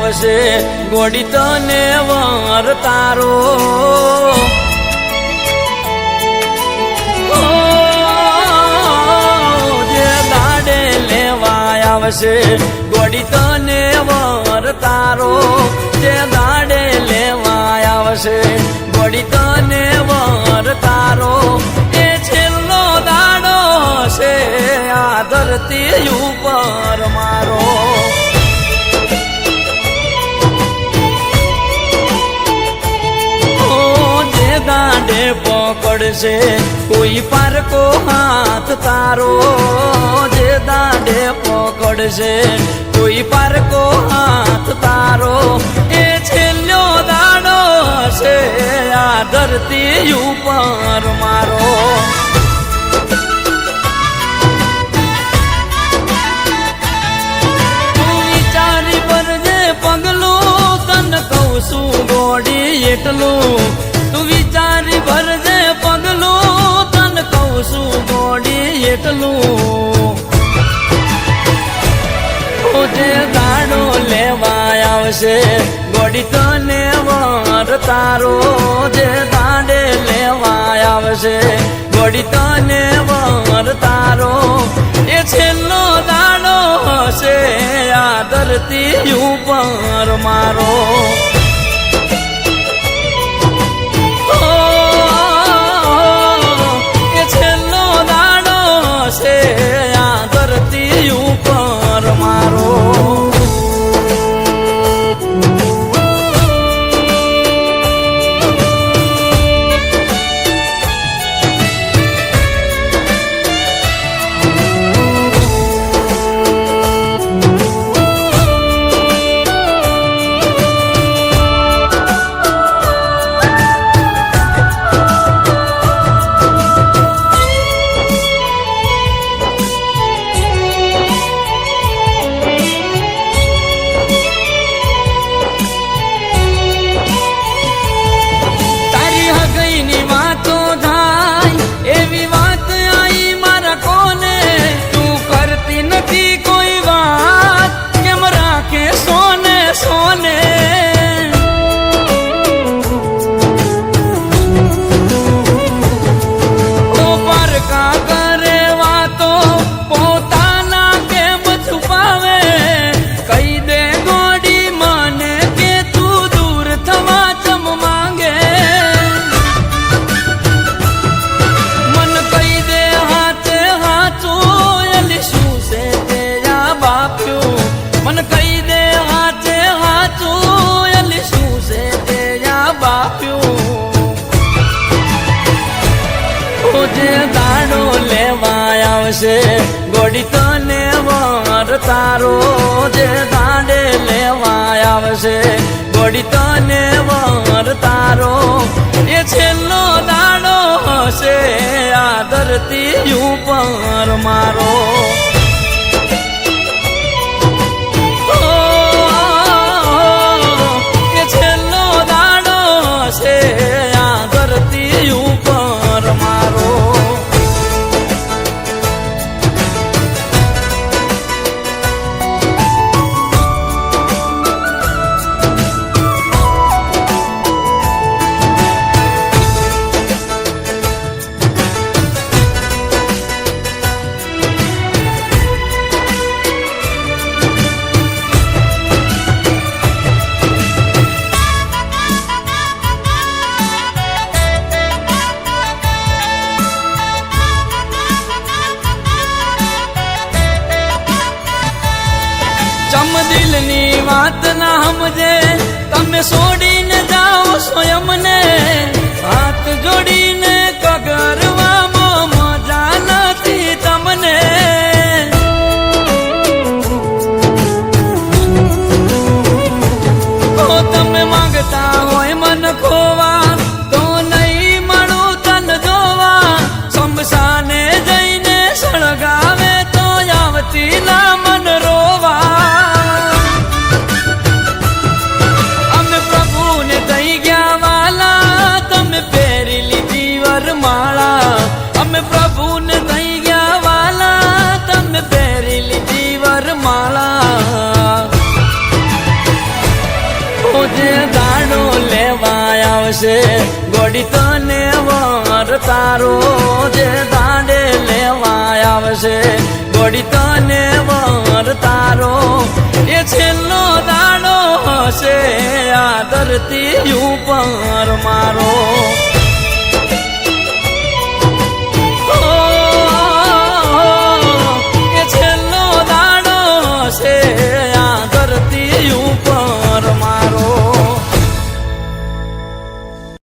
આવશે ગોડી તને વર તારો જે દાડે લેવા આવશે ગોડી તને વર તારો જે દાડે લેવા આવશે ગોડી તને વર તારો એ છેલ્લો દાડો છે આ ધરતી ઉપર મારો જે દાડે પકડશે કોઈ પારકો હાથ તારો જે દાડે પકડશે કોઈ પારકો હાથ તારો એ છેલ્લો દાડો છે આ ધરતી ઉપર મારો વિચારી ભરજે પગલું તને કહું છું ગોડી એટલું તું વિચારી ભરજે પગલું તને કહું છું ગોડી એટલું જે દાડો લેવા આવશે ગોડી તને વર તારો જે દાડે લેવા આવશે ગોડી તને વર તારો એ છેલ્લો દાડો હશે આ ધરતી ઉપર મારો એ છેલ્લો દાડો હશે આ ધરતી ઉપર મારો જે દાડો લેવા આવશે ગોડી તને વર તારો જે દાડે લેવા આવશે ગોડી તને વર તારો એ છેલ્લો દાડો હશે આ ધરતી ઉપર મારો એ છેલ્લો દાડો હશે આ ધરતી ઉપર મારો દિલની વાત ના સમજે તમે છોડીને જાઓ સ્વયંને હાથ જોડીને કગરવામાં મજા નથી તમને તો તમે માંગતા હોય મન ખોવા તો નહીં મળું તન જોવા શમશાને જઈને સળગાવે તો આવતી ના મન રોવા માળા આવશે ગોડી તને વર તારો જે દાડે લેવા આવશે ગોડી તને વર તારો એ છેલ્લો દાડો હશે આ ધરતી ઉપર મારો